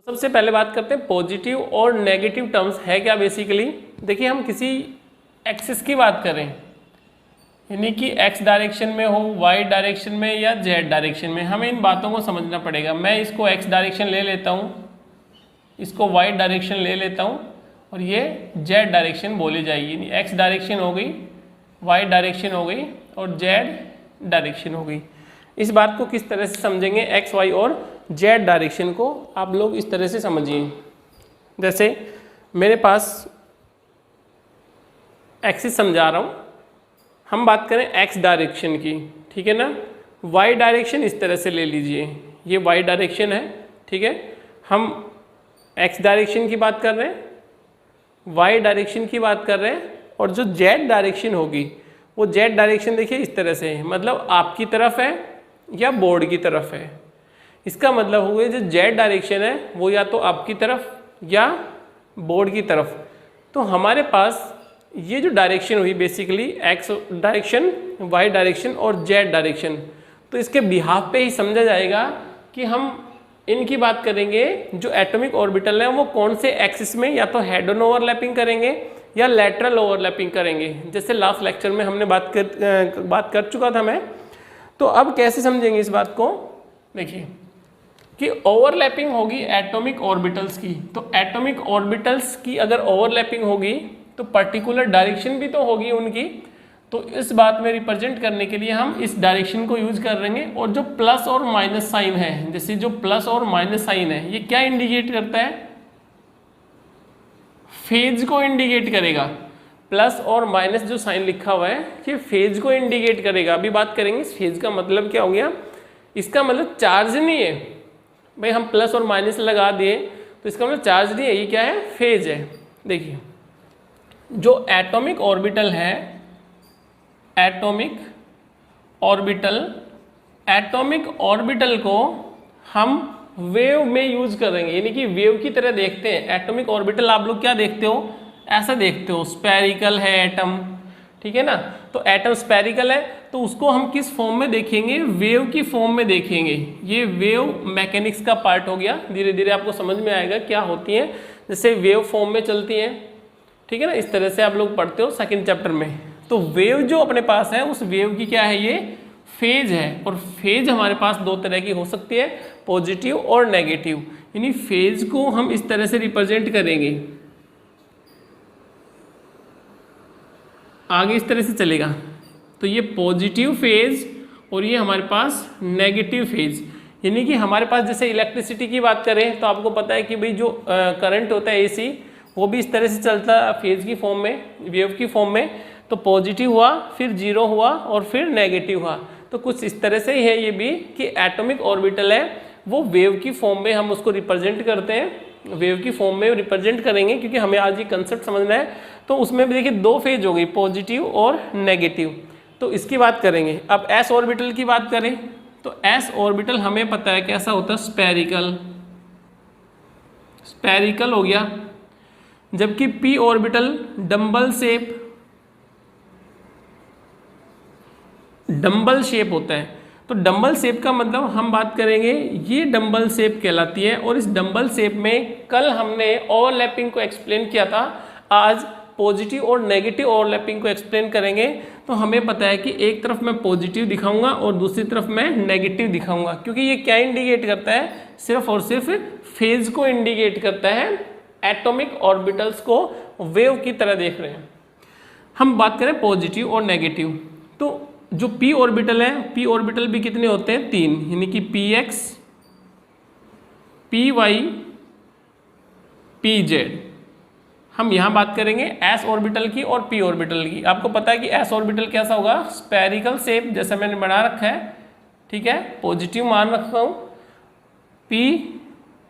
सबसे पहले बात करते हैं पॉजिटिव और नेगेटिव टर्म्स है क्या बेसिकली। देखिए हम किसी एक्सिस की बात करें, यानी कि एक्स डायरेक्शन में हो, वाई डायरेक्शन में या जेड डायरेक्शन में, हमें इन बातों को समझना पड़ेगा। मैं इसको एक्स डायरेक्शन ले लेता हूँ, इसको वाई डायरेक्शन ले लेता हूँ और ये जेड डायरेक्शन बोली जाएगी। यानी एक्स डायरेक्शन हो गई, वाई डायरेक्शन हो गई और जेड डायरेक्शन हो गई। इस बात को किस तरह से समझेंगे, एक्स वाई और जेड डायरेक्शन को आप लोग इस तरह से समझिए। जैसे मेरे पास एक्सिस समझा रहा हूँ, हम बात करें एक्स डायरेक्शन की, ठीक है ना। वाई डायरेक्शन इस तरह से ले लीजिए, ये वाई डायरेक्शन है, ठीक है। हम एक्स डायरेक्शन की बात कर रहे हैं, वाई डायरेक्शन की बात कर रहे हैं, और जो जेड डायरेक्शन होगी वो जेड डायरेक्शन देखिए इस तरह से है, मतलब आपकी तरफ है या बोर्ड की तरफ है। इसका मतलब हो गया जो जेड डायरेक्शन है वो या तो आपकी तरफ या बोर्ड की तरफ। तो हमारे पास ये जो डायरेक्शन हुई basically X direction, Y direction और जेड डायरेक्शन, तो इसके बिहाफ पे ही समझा जाएगा कि हम इनकी बात करेंगे। जो एटॉमिक ऑर्बिटल है वो कौन से एक्सिस में या तो हेड ऑन ओवरलैपिंग करेंगे या लैटरल ओवरलैपिंग करेंगे, जैसे लास्ट लेक्चर में हमने बात कर चुका था मैं। तो अब कैसे समझेंगे इस बात को, देखिए कि ओवरलैपिंग होगी एटॉमिक ऑर्बिटल्स की। तो एटॉमिक ऑर्बिटल्स की अगर ओवरलैपिंग होगी तो पर्टिकुलर डायरेक्शन भी तो होगी उनकी। तो इस बात में रिप्रेजेंट करने के लिए हम इस डायरेक्शन को यूज कर रहे हैं। और जो प्लस और माइनस साइन है, जैसे जो प्लस और माइनस साइन है, ये क्या इंडिकेट करता है, फेज को इंडिकेट करेगा। प्लस और माइनस जो साइन लिखा हुआ है ये फेज को इंडिकेट करेगा। अभी बात करेंगे इस फेज का मतलब क्या हो गया। इसका मतलब चार्ज नहीं है भाई, हम प्लस और माइनस लगा दिए तो इसका मतलब चार्ज नहीं है, ये क्या है, फेज है। देखिए जो एटॉमिक ऑर्बिटल है, एटॉमिक ऑर्बिटल को हम वेव में यूज करेंगे, यानी कि वेव की तरह देखते हैं। एटॉमिक ऑर्बिटल आप लोग क्या देखते हो, ऐसा देखते हो, स्फेरिकल है एटम, ठीक है ना। तो एटम स्फेरिकल है तो उसको हम किस फॉर्म में देखेंगे, वेव की फॉर्म में देखेंगे। ये वेव मैकेनिक्स का पार्ट हो गया, धीरे धीरे आपको समझ में आएगा क्या होती है। जैसे वेव फॉर्म में चलती है, ठीक है ना, इस तरह से आप लोग पढ़ते हो सेकंड चैप्टर में। तो वेव जो अपने पास है उस वेव की क्या है, ये फेज है। और फेज हमारे पास दो तरह की हो सकती है, पॉजिटिव और नेगेटिव। यानी फेज को हम इस तरह से रिप्रेजेंट करेंगे, आगे इस तरह से चलेगा। तो ये पॉजिटिव फेज और ये हमारे पास नेगेटिव फेज। यानी कि हमारे पास जैसे इलेक्ट्रिसिटी की बात करें तो आपको पता है कि भाई जो करंट होता है एसी, वो भी इस तरह से चलता है फेज की फॉर्म में, वेव की फॉर्म में। तो पॉजिटिव हुआ, फिर जीरो हुआ और फिर नेगेटिव हुआ। तो कुछ इस तरह से ही है ये भी कि एटॉमिक ऑर्बिटल है वो वेव की फॉर्म में हम उसको रिप्रेजेंट करते हैं, वेव की फॉर्म में रिप्रेजेंट करेंगे, क्योंकि हमें आज ये कंसेप्ट समझना है। तो उसमें भी देखिए दो फेज हो गई, पॉजिटिव और नेगेटिव। तो इसकी बात करेंगे। अब एस ऑर्बिटल की बात करें तो एस ऑर्बिटल हमें पता है कैसा होता है, स्पेरिकल हो गया। जबकि पी ऑर्बिटल डंबल शेप होता है। तो डंबल शेप का मतलब हम बात करेंगे, ये डंबल शेप कहलाती है। और इस डंबल शेप में कल हमने ओवरलैपिंग को एक्सप्लेन किया था, आज पॉजिटिव और नेगेटिव ओवरलैपिंग को एक्सप्लेन करेंगे। तो हमें पता है कि एक तरफ मैं पॉजिटिव दिखाऊंगा और दूसरी तरफ मैं नेगेटिव दिखाऊंगा, क्योंकि ये क्या इंडिकेट करता है, सिर्फ और सिर्फ फेज को इंडिकेट करता है। एटॉमिक ऑर्बिटल्स को वेव की तरह देख रहे हैं। हम बात करें पॉजिटिव और नेगेटिव, तो जो पी ऑर्बिटल है, पी ऑर्बिटल भी कितने होते हैं, तीन, यानी कि P X, P Y, P Z. हम यहाँ बात करेंगे एस ऑर्बिटल की और पी ऑर्बिटल की। आपको पता है कि एस ऑर्बिटल कैसा होगा, स्पेरिकल शेप जैसा मैंने बना रखा है, ठीक है, पॉजिटिव मान रखता हूँ। पी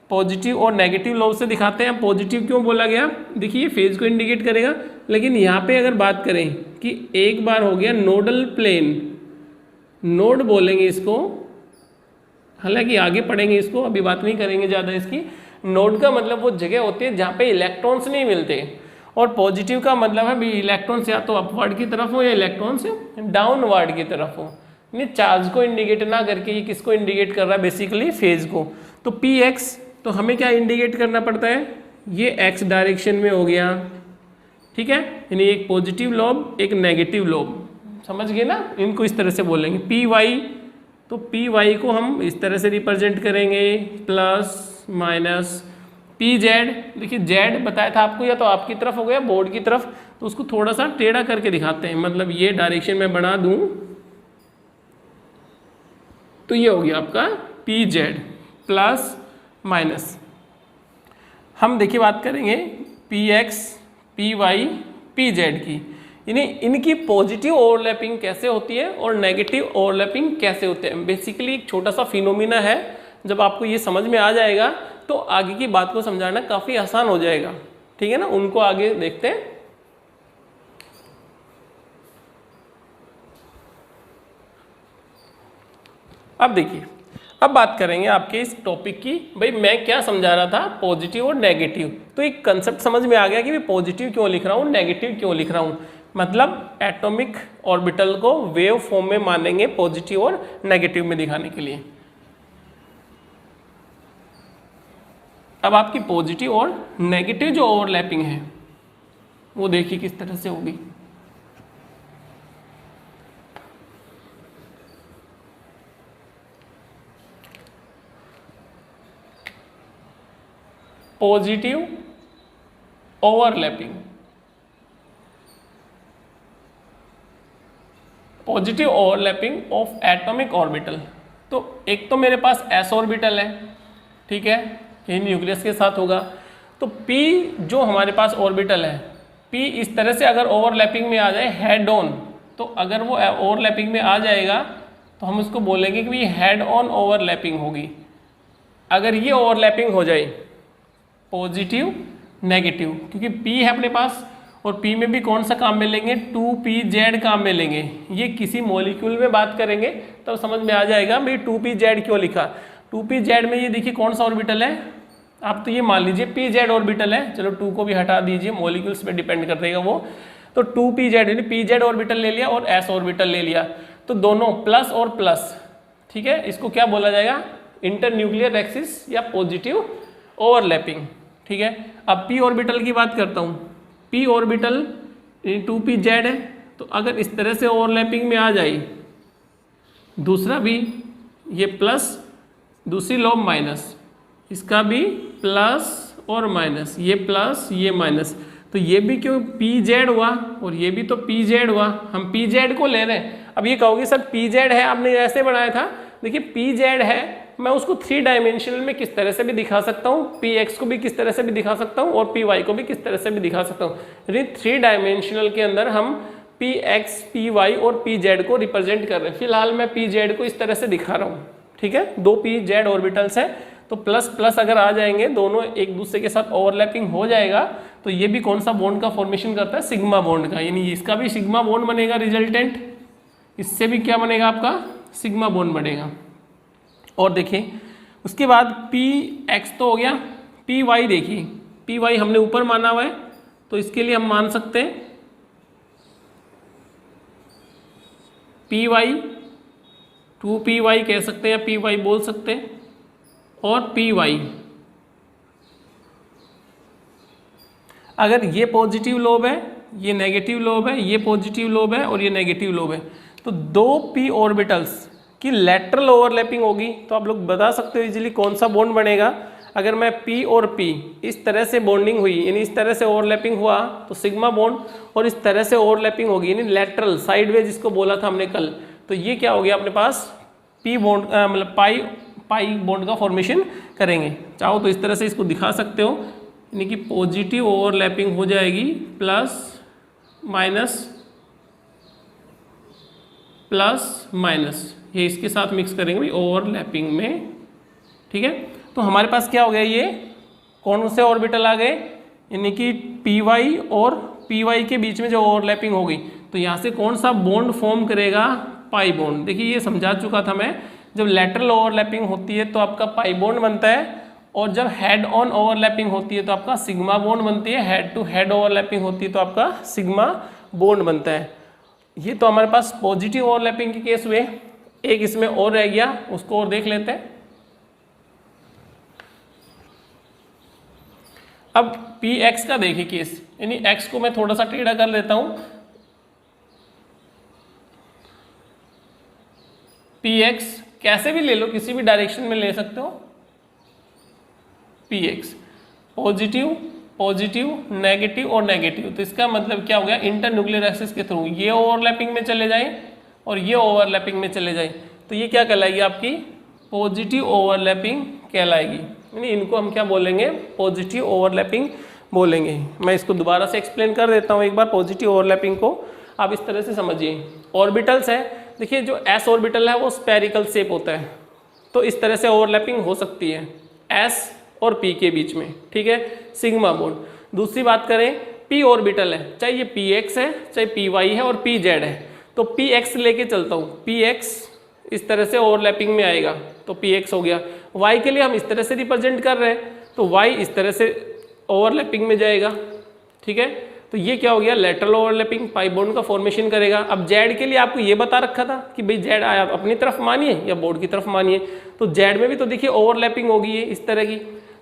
पॉजिटिव और नेगेटिव लॉ से दिखाते हैं। पॉजिटिव क्यों बोला गया, देखिए फेज को इंडिकेट करेगा। लेकिन यहाँ पे अगर बात करें कि एक बार हो गया नोडल प्लेन, नोड बोलेंगे इसको, हालांकि आगे पढ़ेंगे इसको, अभी बात नहीं करेंगे ज़्यादा इसकी। नोड का मतलब वो जगह होती है जहाँ पे इलेक्ट्रॉन्स नहीं मिलते। और पॉजिटिव का मतलब है भी इलेक्ट्रॉन्स या तो अपवर्ड की तरफ हो या इलेक्ट्रॉन्स डाउनवर्ड की तरफ हो। चार्ज को इंडिकेट ना करके ये किसको इंडिकेट कर रहा है, बेसिकली फेज को। तो पी एक्स, तो हमें क्या इंडिकेट करना पड़ता है, ये एक्स डायरेक्शन में हो गया, ठीक है, यानी एक पॉजिटिव लोब एक नेगेटिव लोब, समझ गए ना, इनको इस तरह से बोलेंगे पी वाई। तो पी वाई को हम इस तरह से रिप्रेजेंट करेंगे प्लस माइनस पी जेड। देखिए जेड बताया था आपको, या तो आपकी तरफ हो गया बोर्ड की तरफ, तो उसको थोड़ा सा टेढ़ा करके दिखाते हैं, मतलब ये डायरेक्शन में बना दूं तो ये हो गया आपका पी जेड प्लस माइनस। हम देखिए बात करेंगे P X P Y P Z की, यानी इनकी पॉजिटिव ओवरलैपिंग कैसे होती है और नेगेटिव ओवरलैपिंग कैसे होते हैं। बेसिकली एक छोटा सा फिनोमिना है, जब आपको ये समझ में आ जाएगा तो आगे की बात को समझाना काफ़ी आसान हो जाएगा, ठीक है ना। उनको आगे देखते हैं। अब देखिए, अब बात करेंगे आपके इस टॉपिक की, भाई मैं क्या समझा रहा था, पॉजिटिव और नेगेटिव। तो एक कंसेप्ट समझ में आ गया कि मैं पॉजिटिव क्यों लिख रहा हूँ, नेगेटिव क्यों लिख रहा हूँ, मतलब एटॉमिक ऑर्बिटल को वेव फॉर्म में मानेंगे पॉजिटिव और नेगेटिव में दिखाने के लिए। अब आपकी पॉजिटिव और नेगेटिव जो ओवरलैपिंग है वो देखिए किस तरह से होगी। Positive overlapping, positive overlapping of atomic orbital. तो एक तो मेरे पास एस ऑर्बिटल है, ठीक है, ये न्यूक्लियस के साथ होगा। तो P जो हमारे पास ऑर्बिटल है, P इस तरह से अगर ओवरलैपिंग में आ जाए हेड ऑन, तो अगर वो ओवरलैपिंग में आ जाएगा तो हम उसको बोलेंगे कि ये हेड ऑन ओवरलैपिंग होगी। अगर ये ओवरलैपिंग हो जाए पॉजिटिव नेगेटिव, क्योंकि P है अपने पास और P में भी कौन सा काम में लेंगे, 2pz काम में लेंगे। ये किसी मॉलिक्यूल में बात करेंगे तब समझ में आ जाएगा भाई 2pz क्यों लिखा। 2pz में ये देखिए कौन सा ऑर्बिटल है, आप तो ये मान लीजिए pz ऑर्बिटल है, चलो 2 को भी हटा दीजिए, मॉलिक्यूल्स पे डिपेंड कर देगा वो। तो 2pz यानी pz ऑर्बिटल ले लिया और s ऑर्बिटल ले लिया, तो दोनों प्लस और प्लस, ठीक है, इसको क्या बोला जाएगा, इंटरन्यूक्लियर एक्सिस या पॉजिटिव ओवरलैपिंग, ठीक है। अब p ऑर्बिटल की बात करता हूँ, p ऑर्बिटल 2pz है, तो अगर इस तरह से ओवरलैपिंग में आ जाए, दूसरा भी ये प्लस दूसरी लोब माइनस, इसका भी प्लस और माइनस, ये प्लस ये माइनस, तो ये भी क्यों pz हुआ और ये भी तो pz हुआ, हम pz को ले रहे हैं। अब ये कहोगे सर pz है आपने ऐसे बनाया था, देखिए pz है, मैं उसको 3 डायमेंशनल में किस तरह से भी दिखा सकता हूँ, px को भी किस तरह से भी दिखा सकता हूँ और py को भी किस तरह से भी दिखा सकता हूँ। यानी 3 डायमेंशनल के अंदर हम px py और pz को रिप्रेजेंट कर रहे हैं। फिलहाल मैं pz को इस तरह से दिखा रहा हूँ, ठीक है, 2 pz ऑर्बिटल्स हैं, तो प्लस प्लस अगर आ जाएंगे दोनों एक दूसरे के साथ ओवरलैपिंग हो जाएगा, तो ये भी कौन सा बॉन्ड का फॉर्मेशन करता है, सिग्मा बॉन्ड का, यानी इसका भी सिग्मा बॉन्ड बनेगा रिजल्टेंट, इससे भी क्या बनेगा आपका सिग्मा बॉन्ड बनेगा। और देखिए उसके बाद पी एक्स तो हो गया, पी वाई देखिए, पी वाई हमने ऊपर माना हुआ है, तो इसके लिए हम मान सकते हैं पी वाई 2py कह सकते हैं, py बोल सकते हैं, और py अगर ये पॉजिटिव लोब है, ये नेगेटिव लोब है, ये पॉजिटिव लोब है और ये नेगेटिव लोब है, तो 2 p ऑर्बिटल्स की लेटरल ओवरलैपिंग होगी, तो आप लोग बता सकते हो इजीली कौन सा बॉन्ड बनेगा। अगर मैं p और p इस तरह से बॉन्डिंग हुई, यानी इस तरह से ओवरलैपिंग हुआ, तो सिग्मा बॉन्ड, और इस तरह से ओवरलैपिंग होगी यानी लेटरल साइडवेज जिसको बोला था हमने कल, तो ये क्या हो गया अपने पास p बॉन्ड, मतलब पाई बॉन्ड का फॉर्मेशन करेंगे। चाहो तो इस तरह से इसको दिखा सकते हो, यानी कि पॉजिटिव ओवरलैपिंग हो जाएगी प्लस माइनस, ये इसके साथ मिक्स करेंगे भाई ओवरलैपिंग में, ठीक है। तो हमारे पास क्या हो गया, ये कौन से ऑर्बिटल आ गए, यानी कि py और py के बीच में जो ओवरलैपिंग होगी, तो यहाँ से कौन सा बॉन्ड फॉर्म करेगा, पाई बॉन्ड। देखिए ये समझा चुका था मैं, जब लेटरल ओवरलैपिंग होती है तो आपका पाई बॉन्ड बनता है, और जब हेड ऑन ओवरलैपिंग होती है तो आपका सिग्मा बॉन्ड बनती है, हेड टू हेड ओवरलैपिंग होती है तो आपका सिग्मा बॉन्ड बनता है। ये तो हमारे पास पॉजिटिव ओवरलैपिंग के केस हुए। एक इसमें और रह गया, उसको और देख लेते हैं। अब पी एक्स का देखिए केस, यानी एक्स को मैं थोड़ा सा टेढ़ा कर लेता हूं, पी एक्स कैसे भी ले लो, किसी भी डायरेक्शन में ले सकते हो, P x positive positive negative और नेगेटिव। तो इसका मतलब क्या हो गया, इंटर न्यूक्लियर एक्सिस के थ्रू ये ओवरलैपिंग में चले जाएं और ये ओवरलैपिंग में चले जाएं, तो ये क्या कहलाएगी आपकी पॉजिटिव ओवरलैपिंग कहलाएगी। यानी इनको हम क्या बोलेंगे, पॉजिटिव ओवरलैपिंग बोलेंगे। मैं इसको दोबारा से एक्सप्लेन कर देता हूँ एक बार, पॉजिटिव ओवरलैपिंग को आप इस तरह से समझिए। ऑर्बिटल्स है, देखिए जो एस ऑर्बिटल है वो स्पेरिकल शेप होता है, तो इस तरह से ओवरलैपिंग हो सकती है एस और पी के बीच में, ठीक है, सिग्मा बॉन्ड। दूसरी बात करें, पी ऑर्बिटल है, चाहे ये पी एक्स है चाहे पी वाई है और पी जेड है, तो पी एक्स लेके चलता हूँ, पी एक्स इस तरह से ओवरलैपिंग में आएगा तो पी एक्स हो गया। वाई के लिए हम इस तरह से रिप्रेजेंट कर रहे हैं तो वाई इस तरह से ओवरलैपिंग में जाएगा, ठीक है। तो ये क्या हो गया, लेटरल ओवरलैपिंग, पाई बॉन्ड का फॉर्मेशन करेगा। अब जेड के लिए आपको ये बता रखा था कि भाई जेड आया अपनी तरफ मानिए या बोर्ड की तरफ मानिए, तो जेड में भी तो देखिए ओवरलैपिंग होगी है इस तरह की।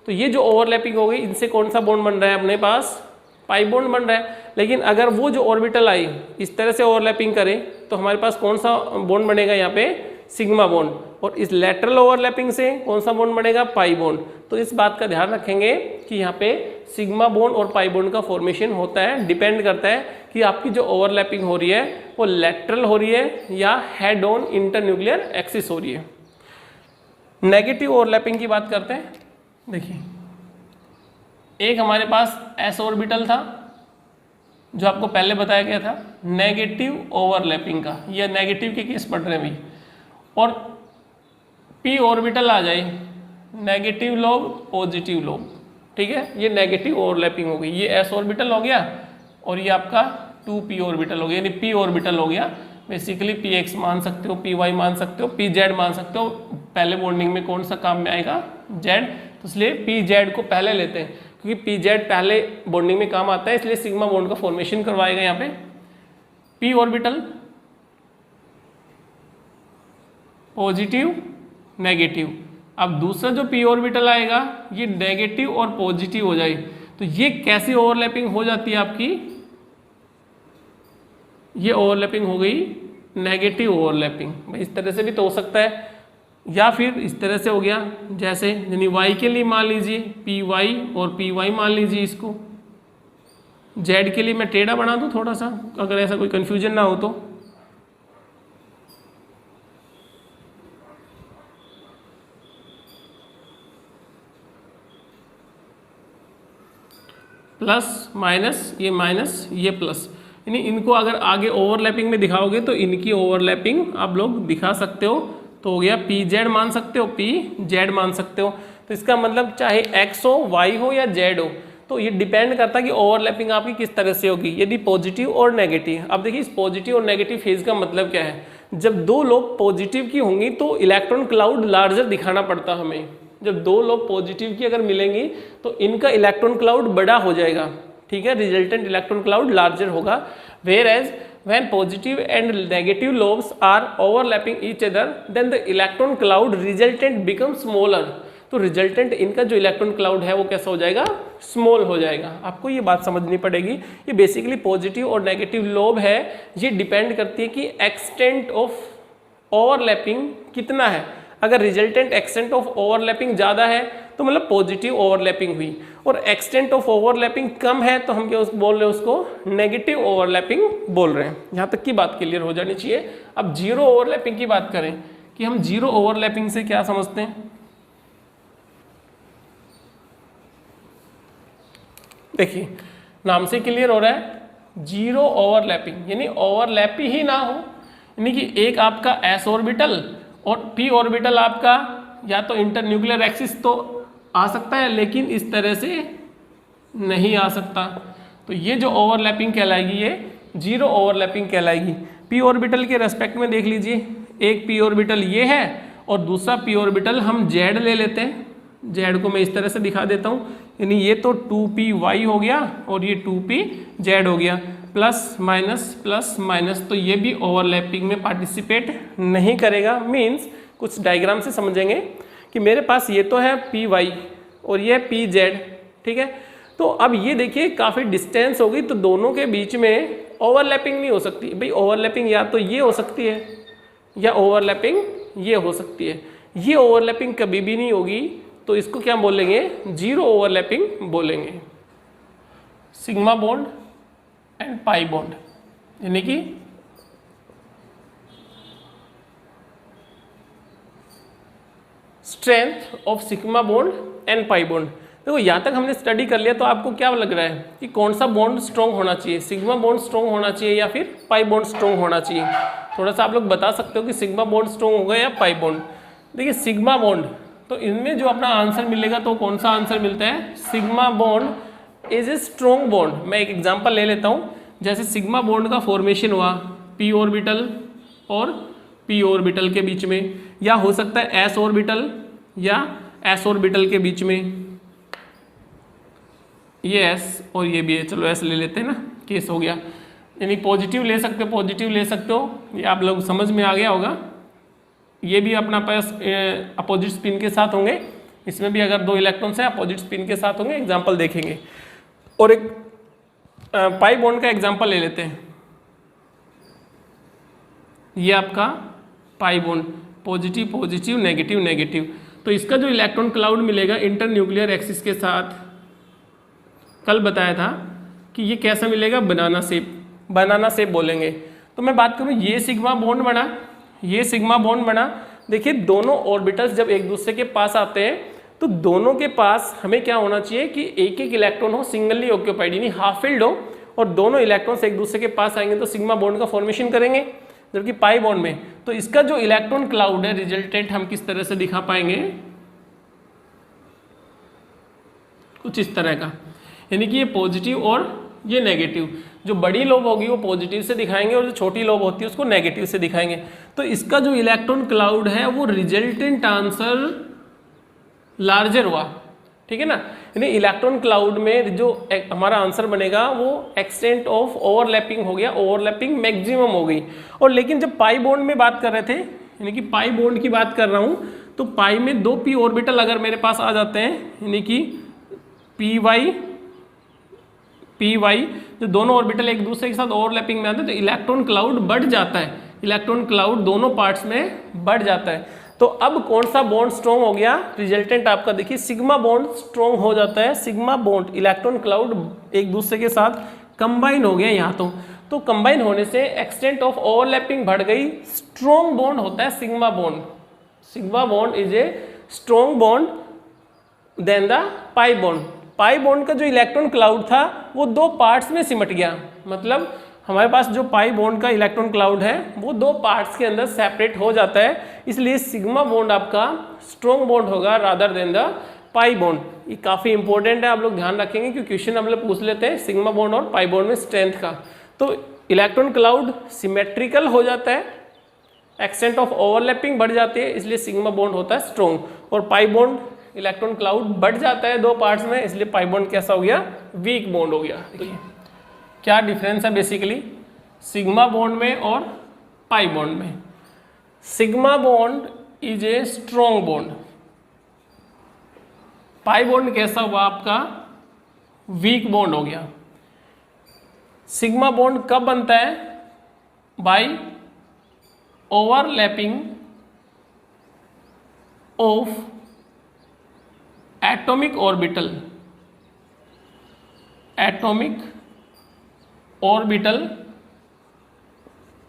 तो ये जो ओवरलैपिंग हो गई, इनसे कौन सा बॉन्ड बन रहा है अपने पास, पाई बॉन्ड बन रहा है। लेकिन अगर वो जो ऑर्बिटल आई इस तरह से ओवरलैपिंग करे तो हमारे पास कौन सा बॉन्ड बनेगा यहाँ पे, सिग्मा बॉन्ड, और इस लेटरल ओवरलैपिंग से कौन सा बॉन्ड बनेगा, पाई बॉन्ड। तो इस बात का ध्यान रखेंगे कि यहाँ पे सिग्मा बॉन्ड और पाई बॉन्ड का फॉर्मेशन होता है, डिपेंड करता है कि आपकी जो ओवरलैपिंग हो रही है वो लेटरल हो रही है या हेड ऑन इंटरन्यूक्लियर एक्सिस हो रही है। नेगेटिव ओवरलैपिंग की बात करते हैं। देखिए एक हमारे पास एस ऑर्बिटल था जो आपको पहले बताया गया था, नेगेटिव ओवरलैपिंग का, यह नेगेटिव के केस पढ़ रहे हैं भाई, और पी ऑर्बिटल आ जाए, नेगेटिव लोब पॉजिटिव लोब, ठीक है, ये नेगेटिव ओवरलैपिंग हो गई। ये एस ऑर्बिटल हो गया और ये आपका 2p ऑर्बिटल हो गया, यानी p ऑर्बिटल हो गया। बेसिकली पी एक्स मान सकते हो, पी वाई मान सकते हो, पी जेड मान सकते हो। पहले बॉन्डिंग में कौन सा काम में आएगा, जेड, तो इसलिए पी जेड को पहले लेते हैं क्योंकि पी जेड पहले बॉन्डिंग में काम आता है, इसलिए सिग्मा बॉन्ड का फॉर्मेशन करवाएगा यहाँ पे। P orbital positive negative. अब दूसरा जो पी ऑर्बिटल आएगा ये नेगेटिव और पॉजिटिव हो जाए, तो ये कैसी ओवरलैपिंग हो जाती है आपकी, ये ओवरलैपिंग हो गई नेगेटिव ओवरलैपिंग। भाई इस तरह से भी तो हो सकता है, या फिर इस तरह से हो गया, जैसे यानी वाई के लिए मान लीजिए पी वाई और पी वाई मान लीजिए इसको। जेड के लिए मैं टेढ़ा बना दूं थोड़ा सा, अगर ऐसा कोई कंफ्यूजन ना हो तो। प्लस माइनस, ये प्लस, यानी इनको अगर आगे ओवरलैपिंग में दिखाओगे तो इनकी ओवरलैपिंग आप लोग दिखा सकते हो। तो हो गया पी जेड मान सकते हो, पी जेड मान सकते हो। तो इसका मतलब चाहे एक्स हो, वाई हो या जेड हो, तो ये डिपेंड करता है कि ओवरलैपिंग आपकी किस तरह से होगी, यदि पॉजिटिव और नेगेटिव। अब देखिए इस पॉजिटिव और नेगेटिव फेज का मतलब क्या है, जब दो लोग पॉजिटिव की होंगी तो इलेक्ट्रॉन क्लाउड लार्जर दिखाना पड़ता हमें। जब दो लोग पॉजिटिव की अगर मिलेंगी तो इनका इलेक्ट्रॉन क्लाउड बड़ा हो जाएगा, ठीक है, रिजल्टेंट इलेक्ट्रॉन क्लाउड लार्जर होगा। Whereas when positive and negative lobes are overlapping each other then the electron cloud resultant becomes smaller। तो रिजल्टेंट इनका जो इलेक्ट्रॉन क्लाउड है वो कैसा हो जाएगा, स्मॉल हो जाएगा। आपको ये बात समझनी पड़ेगी। ये बेसिकली पॉजिटिव और नेगेटिव लोब है, ये डिपेंड करती है कि एक्सटेंट ऑफ ओवरलैपिंग कितना है। अगर रिजल्टेंट एक्सटेंट ऑफ ओवरलैपिंग ज़्यादा है तो मतलब पॉजिटिव ओवरलैपिंग हुई, और एक्सटेंट ऑफ ओवरलैपिंग कम है तो हम क्या बोल रहे हैं, उसको नेगेटिव ओवरलैपिंग बोल रहे हैं। यहाँ तक की बात क्लियर हो जानी चाहिए। अब जीरो ओवरलैपिंग की बात करें कि हम जीरो ओवरलैपिंग से क्या समझते हैं। देखिए नाम से क्लियर हो रहा है, जीरो ओवरलैपिंग यानी ओवरलैप ही ना हो, यानी कि एक आपका एस ऑर्बिटल और पी ऑर्बिटल आपका या तो इंटरन्यूक्लियर एक्सिस तो आ सकता है लेकिन इस तरह से नहीं आ सकता। तो ये जो ओवरलैपिंग कहलाएगी ये जीरो ओवरलैपिंग कहलाएगी। पी ऑर्बिटल के रेस्पेक्ट में देख लीजिए, एक पी ऑर्बिटल ये है और दूसरा पी ऑर्बिटल हम जेड ले लेते हैं। जेड को मैं इस तरह से दिखा देता हूँ, यानी ये तो 2py हो गया और ये 2pz हो गया, प्लस माइनस, तो ये भी ओवरलैपिंग में पार्टिसिपेट नहीं करेगा। मीन्स कुछ डायग्राम से समझेंगे कि मेरे पास ये तो है py और ये pz, ठीक है। तो अब ये देखिए काफ़ी डिस्टेंस हो गई, तो दोनों के बीच में ओवरलैपिंग नहीं हो सकती भाई। ओवरलैपिंग या तो ये हो सकती है या ओवरलैपिंग ये हो सकती है। ये ओवरलैपिंग कभी भी नहीं होगी, तो इसको क्या बोलेंगे, जीरो ओवरलैपिंग बोलेंगे। Sigma bond and pi bond, यानी कि strength of sigma bond and pi bond. देखो यहाँ तक हमने स्टडी कर लिया, तो आपको क्या लग रहा है कि कौन सा बॉन्ड स्ट्रॉन्ग होना चाहिए, सिग्मा बॉन्ड स्ट्रॉन्ग होना चाहिए या फिर पाई बॉन्ड स्ट्रॉन्ग होना चाहिए? थोड़ा सा आप लोग बता सकते हो कि सिग्मा बॉन्ड स्ट्रॉन्ग होगा या पाई बॉन्ड। देखिए सिग्मा बॉन्ड, तो इनमें जो अपना आंसर मिलेगा तो कौन सा आंसर मिलता है, sigma bond is a strong bond. मैं एक एग्जांपल ले लेता हूँ, जैसे सिग्मा बॉन्ड का फॉर्मेशन हुआ पी ऑर्बिटल और पी ऑर्बिटल के बीच में, या हो सकता है एस ऑर्बिटल या एस ऑर्बिटल के बीच में, ये एस और ये भी है, चलो एस ले लेते हैं ना, केस हो गया। यानी पॉजिटिव ले सकते हो, पॉजिटिव ले सकते हो, ये आप लोग समझ में आ गया होगा। ये भी अपना पास अपोजिट स्पिन के साथ होंगे, इसमें भी अगर 2 इलेक्ट्रॉन्स हैं अपोजिट स्पिन के साथ होंगे, एग्जाम्पल देखेंगे। और एक पाई बॉन्ड का एग्जाम्पल ले लेते हैं, ये आपका pi bond, positive positive negative negative. तो इसका जो इलेक्ट्रॉन क्लाउड मिलेगा इंटर न्यूक्लियर एक्सिस के साथ, कल बताया था कि ये कैसा मिलेगा, बनाना शेप, बनाना शेप बोलेंगे। तो मैं बात करूँ, ये सिग्मा बॉन्ड बना, ये सिग्मा बॉन्ड बना। देखिए दोनों ऑर्बिटल्स जब एक दूसरे के पास आते हैं तो दोनों के पास हमें क्या होना चाहिए कि एक एक इलेक्ट्रॉन हो, सिंगली ऑक्यूपाइड यानी हाफ फिल्ड हो, और दोनों इलेक्ट्रॉन्स एक दूसरे के पास आएंगे तो सिग्मा बॉन्ड का फॉर्मेशन करेंगे। जबकि पाई बॉन्ड में तो इसका जो इलेक्ट्रॉन क्लाउड है रिजल्टेंट हम किस तरह से दिखा पाएंगे, कुछ इस तरह का, यानी कि ये पॉजिटिव और ये नेगेटिव। जो बड़ी लोब होगी वो पॉजिटिव से दिखाएंगे और जो छोटी लोब होती है उसको नेगेटिव से दिखाएंगे। तो इसका जो इलेक्ट्रॉन क्लाउड है वो रिजल्टेंट आंसर लार्जर हुआ, ठीक है ना। यानी इलेक्ट्रॉन क्लाउड में जो हमारा आंसर बनेगा वो एक्सटेंट ऑफ ओवरलैपिंग हो गया, ओवरलैपिंग मैक्सिमम हो गई। और लेकिन जब पाई बॉन्ड में बात कर रहे थे, यानी कि पाई बॉन्ड की बात कर रहा हूँ, तो पाई में 2 पी ऑर्बिटल अगर मेरे पास आ जाते हैं, यानी कि पी वाई, जो दोनों ऑर्बिटल एक दूसरे के साथ ओवरलैपिंग में आते हैं तो इलेक्ट्रॉन क्लाउड बढ़ जाता है, इलेक्ट्रॉन क्लाउड दोनों पार्ट्स में बढ़ जाता है। तो अब कौन सा बॉन्ड स्ट्रॉन्ग हो गया, रिजल्टेंट आपका देखिए सिग्मा बॉन्ड स्ट्रॉन्ग हो जाता है। सिग्मा बॉन्ड इलेक्ट्रॉन क्लाउड एक दूसरे के साथ कंबाइन हो गया यहाँ, तो कंबाइन होने से एक्सटेंट ऑफ ओवरलैपिंग बढ़ गई, स्ट्रॉन्ग बॉन्ड होता है sigma bond. Sigma bond is a strong bond then the pi bond. Pi bond का जो इलेक्ट्रॉन क्लाउड था वो 2 पार्ट्स में सिमट गया, मतलब हमारे पास जो पाई बॉन्ड का इलेक्ट्रॉन क्लाउड है वो 2 पार्ट्स के अंदर सेपरेट हो जाता है, इसलिए सिग्मा बॉन्ड आपका स्ट्रॉन्ग बॉन्ड होगा rather than the pi bond. ये काफ़ी इंपॉर्टेंट है, आप लोग ध्यान रखेंगे क्योंकि क्वेश्चन हम लोग पूछ लेते हैं सिग्मा बॉन्ड और पाई बॉन्ड में स्ट्रेंथ का। तो इलेक्ट्रॉन क्लाउड सिमेट्रिकल हो जाता है, एक्सटेंट ऑफ ओवरलैपिंग बढ़ जाती है, इसलिए सिग्मा बॉन्ड होता है स्ट्रॉन्ग। और पाई बॉन्ड इलेक्ट्रॉन क्लाउड बढ़ जाता है 2 पार्ट्स में, इसलिए पाई बॉन्ड कैसा हो गया, वीक बॉन्ड हो गया। तो क्या डिफरेंस है बेसिकली सिग्मा बॉन्ड में और पाई बॉन्ड में? Sigma bond is a strong bond, pi bond कैसा हुआ आपका, वीक बॉन्ड हो गया। सिग्मा बॉन्ड कब बनता है, by overlapping of atomic orbital, atomic orbital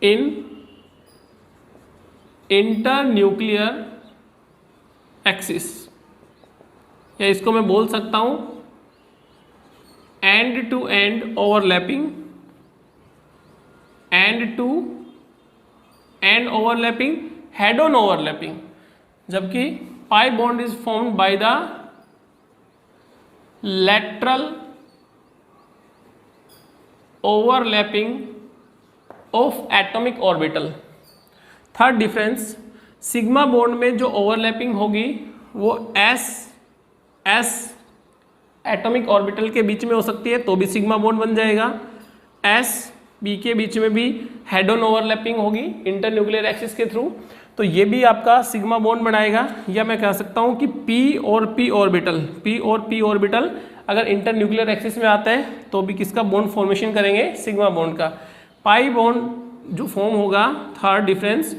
in internuclear axis, या इसको मैं बोल सकता हूं end to end overlapping, end to end overlapping, head on overlapping. जबकि pi bond is formed by the lateral overlapping of atomic orbital। Third difference, sigma bond में जो overlapping होगी वो एस एटॉमिक ऑर्बिटल के बीच में हो सकती है तो भी सिग्मा बॉन्ड बन जाएगा, एस बी के बीच में भी हेड ऑन ओवरलैपिंग होगी इंटरन्यूक्लियर एक्सिस के थ्रू, तो ये भी आपका सिग्मा बॉन्ड बनाएगा। या मैं कह सकता हूँ कि पी और पी ऑर्बिटल अगर इंटर न्यूक्लियर एक्सिस में आता है तो भी किसका बॉन्ड फॉर्मेशन करेंगे, सिग्मा बॉन्ड का। पाई बॉन्ड जो फॉर्म होगा, थर्ड डिफरेंस,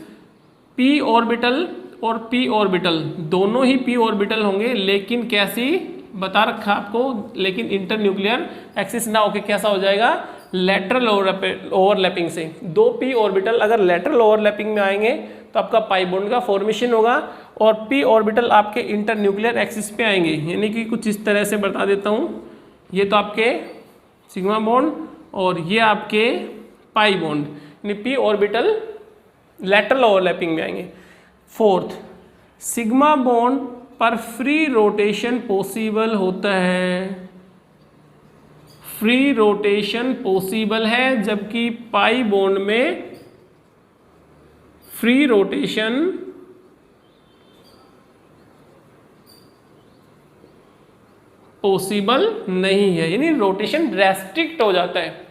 पी ऑर्बिटल और पी ऑर्बिटल दोनों ही पी ऑर्बिटल होंगे, लेकिन कैसी बता रखा आपको, लेकिन इंटर न्यूक्लियर एक्सिस ना होके कैसा हो जाएगा, लेटरल ओवरलैपिंग से। दो पी ऑर्बिटल अगर लेटरल ओवरलैपिंग में आएंगे तो आपका पाई बॉन्ड का फॉर्मेशन होगा, और पी ऑर्बिटल आपके इंटर न्यूक्लियर एक्सिस पे आएंगे, यानी कि कुछ इस तरह से बता देता हूँ। ये तो आपके सिग्मा बॉन्ड और ये आपके पाई बॉन्ड, यानी पी ऑर्बिटल लेटरल ओवरलैपिंग में आएंगे। फोर्थ, सिग्मा बॉन्ड पर फ्री रोटेशन पॉसिबल होता है, फ्री रोटेशन पॉसिबल है, जबकि पाई बॉन्ड में फ्री रोटेशन पॉसिबल नहीं है, यानी रोटेशन रेस्ट्रिक्ट हो जाता है।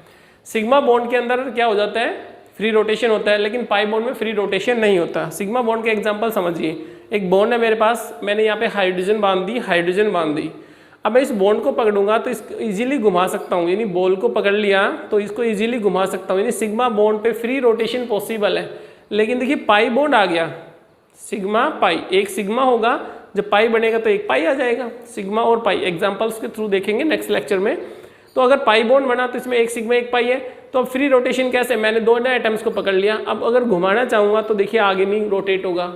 सिग्मा बॉन्ड के अंदर क्या हो जाता है, फ्री रोटेशन होता है, लेकिन पाई बॉन्ड में फ्री रोटेशन नहीं होता। सिग्मा बॉन्ड के एग्जांपल समझिए, एक बॉन्ड है मेरे पास, मैंने यहाँ पे हाइड्रोजन बांध दी, हाइड्रोजन बांध दी। अब मैं इस बॉन्ड को पकड़ूंगा तो इसको इजीली घुमा सकता हूँ, यानी बॉल को पकड़ लिया तो इसको इजीली घुमा सकता हूँ, यानी सिग्मा बॉन्ड पे फ्री रोटेशन पॉसिबल है। लेकिन देखिए पाई बॉन्ड आ गया, सिग्मा पाई, एक सिग्मा होगा, जब पाई बनेगा तो एक पाई आ जाएगा। सिग्मा और पाई एग्जाम्पल्स के थ्रू देखेंगे नेक्स्ट लेक्चर में। तो अगर पाई बॉन्ड बना तो इसमें एक सिग्मा एक पाई है, तो अब फ्री रोटेशन कैसे, मैंने दोनों एटम्स को पकड़ लिया, अब अगर घुमाना चाहूँगा तो देखिए आगे नहीं रोटेट होगा।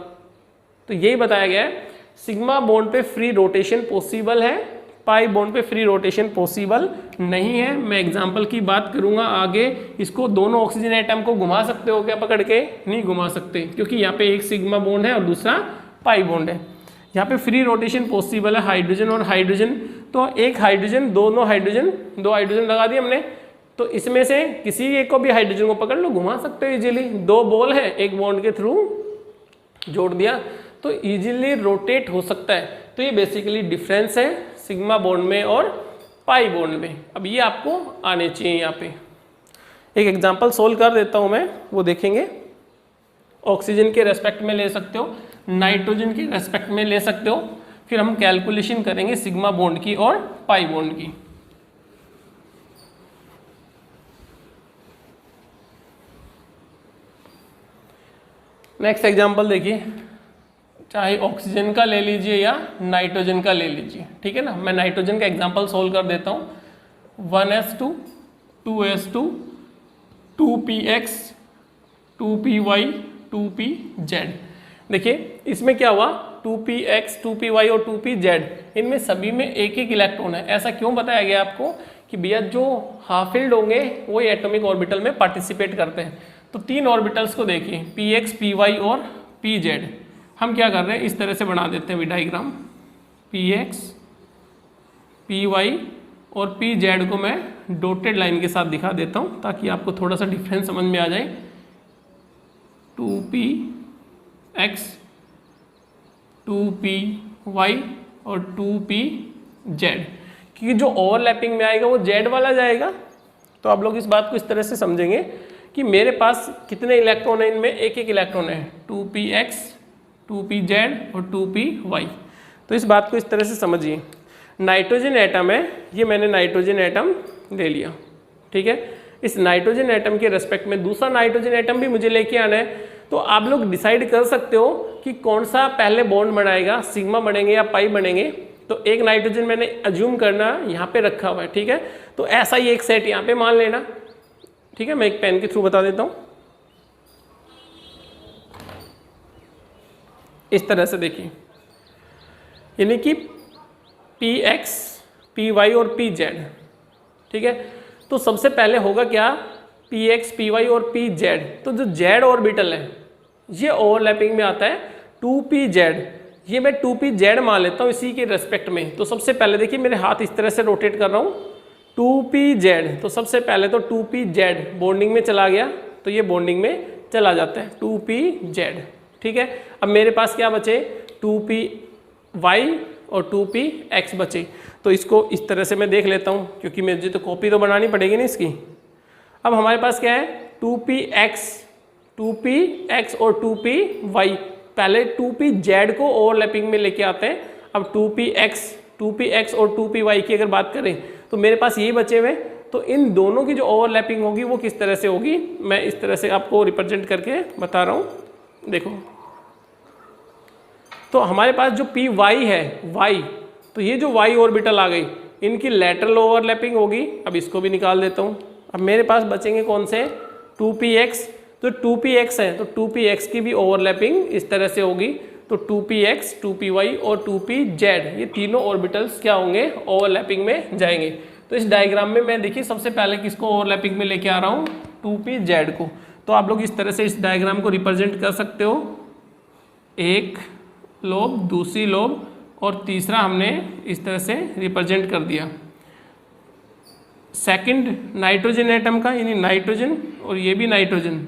तो यही बताया गया है, सिग्मा बॉन्ड पे फ्री रोटेशन पॉसिबल है, पाई बॉन्ड पे फ्री रोटेशन पॉसिबल नहीं है। मैं एग्जांपल की बात करूंगा आगे। इसको दोनों ऑक्सीजन एटम को घुमा सकते हो क्या पकड़ के, नहीं घुमा सकते, क्योंकि यहाँ पे एक सिग्मा बॉन्ड है और दूसरा पाई बॉन्ड है। यहाँ पे फ्री रोटेशन पॉसिबल है हाइड्रोजन और हाइड्रोजन, तो एक हाइड्रोजन, दो हाइड्रोजन लगा दिए हमने, तो इसमें से किसी एक को भी हाइड्रोजन को पकड़ लो, घुमा सकते हो इजीली। दो बॉल है, एक बॉन्ड के थ्रू जोड़ दिया तो इजीली रोटेट हो सकता है। तो ये बेसिकली डिफरेंस है सिग्मा बॉन्ड में और पाई बॉन्ड में। अब ये आपको आने चाहिए। यहाँ पे एक एग्जांपल सोल्व कर देता हूँ मैं, वो देखेंगे। ऑक्सीजन के रेस्पेक्ट में ले सकते हो, नाइट्रोजन के रेस्पेक्ट में ले सकते हो, फिर हम कैलकुलेशन करेंगे सिग्मा बॉन्ड की और पाई बॉन्ड की। नेक्स्ट एग्जांपल देखिए, चाहे ऑक्सीजन का ले लीजिए या नाइट्रोजन का ले लीजिए, ठीक है ना। मैं नाइट्रोजन का एग्जांपल सोल्व कर देता हूँ। 1s2 2s2 2px 2py 2pz। देखिए इसमें क्या हुआ, 2px 2py और 2pz, इनमें सभी में एक एक इलेक्ट्रॉन है। ऐसा क्यों बताया गया आपको कि भैया जो हाफ फिल्ड होंगे वो एटॉमिक ऑर्बिटल में पार्टिसिपेट करते हैं। तो तीन ऑर्बिटल्स को देखिए, px py और pz। हम क्या कर रहे हैं, इस तरह से बना देते हैं डायग्राम। px py और pz को मैं डॉटेड लाइन के साथ दिखा देता हूँ ताकि आपको थोड़ा सा डिफरेंस समझ में आ जाए। 2px 2py और 2pz, क्योंकि जो ओवरलैपिंग में आएगा वो z वाला जाएगा। तो आप लोग इस बात को इस तरह से समझेंगे कि मेरे पास कितने इलेक्ट्रॉन है, इनमें एक एक इलेक्ट्रॉन है, 2px 2pz और 2py। तो इस बात को इस तरह से समझिए। नाइट्रोजन एटम है, ये मैंने नाइट्रोजन एटम ले लिया, ठीक है। इस नाइट्रोजन एटम के रेस्पेक्ट में दूसरा नाइट्रोजन एटम भी मुझे लेके आना है। तो आप लोग डिसाइड कर सकते हो कि कौन सा पहले बॉन्ड बनाएगा, सिग्मा बनेंगे या पाई बनेंगे। तो एक नाइट्रोजन मैंने अज्यूम करना यहाँ पे रखा हुआ है, ठीक है। तो ऐसा ही एक सेट यहाँ पे मान लेना, ठीक है। मैं एक पेन के थ्रू बता देता हूँ। इस तरह से देखिए, यानी कि px py और pz, ठीक है। तो सबसे पहले होगा क्या, px py और pz। तो जो z ऑर्बिटल है ये ओवरलैपिंग में आता है 2pz। ये मैं 2pz मान लेता हूँ इसी के रेस्पेक्ट में। तो सबसे पहले देखिए मेरे हाथ इस तरह से रोटेट कर रहा हूँ, 2pz। तो सबसे पहले तो 2pz बॉन्डिंग में चला गया, तो ये बॉन्डिंग में चला जाता है 2pz, ठीक है। अब मेरे पास क्या बचे, 2py और 2px बचे। तो इसको इस तरह से मैं देख लेता हूँ, क्योंकि मुझे तो कॉपी तो बनानी पड़ेगी ना इसकी। अब हमारे पास क्या है, 2px और 2py। पहले 2pz को ओवरलैपिंग में लेके आते हैं। अब 2px 2px और 2py की अगर बात करें तो मेरे पास यही बचे हुए। तो इन दोनों की जो ओवरलैपिंग होगी वो किस तरह से होगी, मैं इस तरह से आपको रिप्रेजेंट करके बता रहा हूँ। देखो, तो हमारे पास जो py है y, तो ये जो y ऑर्बिटल आ गई, इनकी लैटरल ओवरलैपिंग होगी। अब इसको भी निकाल देता हूँ। अब मेरे पास बचेंगे कौन से, 2px। तो 2px है तो 2px की भी ओवरलैपिंग इस तरह से होगी। तो 2px, 2py और 2pz ये तीनों ऑर्बिटल्स क्या होंगे, ओवरलैपिंग में जाएंगे। तो इस डायग्राम में मैं देखिए सबसे पहले किसको ओवरलैपिंग में लेके आ रहा हूँ, 2pz को। तो आप लोग इस तरह से इस डायग्राम को रिप्रेजेंट कर सकते हो, एक लोब, दूसरी लोब और तीसरा हमने इस तरह से रिप्रेजेंट कर दिया। सेकंड नाइट्रोजन एटम का, यानी नाइट्रोजन और ये भी नाइट्रोजन,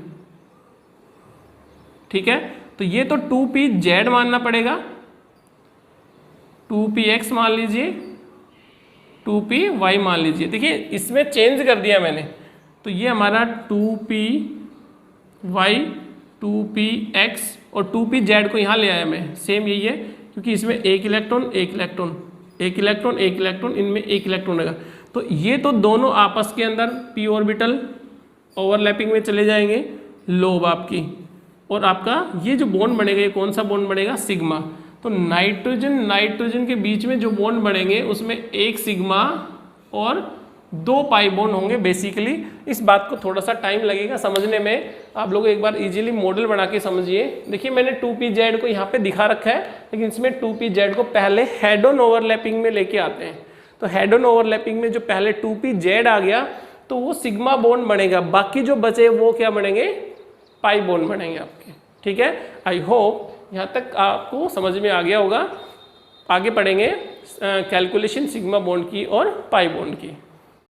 ठीक है। तो ये तो 2pz मानना पड़ेगा, 2px मान लीजिए, 2py मान लीजिए। देखिए इसमें चेंज कर दिया मैंने, तो ये हमारा 2py, 2px और 2pz को यहाँ ले आया मैं, सेम यही है क्योंकि इसमें एक इलेक्ट्रॉन एक इलेक्ट्रॉन एक इलेक्ट्रॉन एक इलेक्ट्रॉन, इनमें एक इलेक्ट्रॉन रहेगा। तो ये तो दोनों आपस के अंदर p ऑर्बिटल ओवरलैपिंग में चले जाएंगे, लोब आपकी, और आपका ये जो बॉन्ड बनेगा ये कौन सा बॉन्ड बनेगा, सिग्मा। तो नाइट्रोजन नाइट्रोजन के बीच में जो बॉन्ड बनेंगे उसमें एक सिग्मा और 2 पाई बॉन्ड होंगे बेसिकली। इस बात को थोड़ा सा टाइम लगेगा समझने में, आप लोग एक बार इजीली मॉडल बना के समझिए। देखिए मैंने 2pz को यहाँ पे दिखा रखा है, लेकिन इसमें 2pz को पहले हेड ऑन ओवरलैपिंग में लेके आते हैं। तो हेड ऑन ओवरलैपिंग में जो पहले 2pz आ गया तो वो सिग्मा बॉन्ड बनेगा, बाकी जो बचे वो क्या बनेंगे, पाई बॉन्ड बनेंगे आपके, ठीक है। आई होप यहाँ तक आपको समझ में आ गया होगा। आगे पढ़ेंगे कैलकुलेशन सिग्मा बॉन्ड की और पाई बॉन्ड की।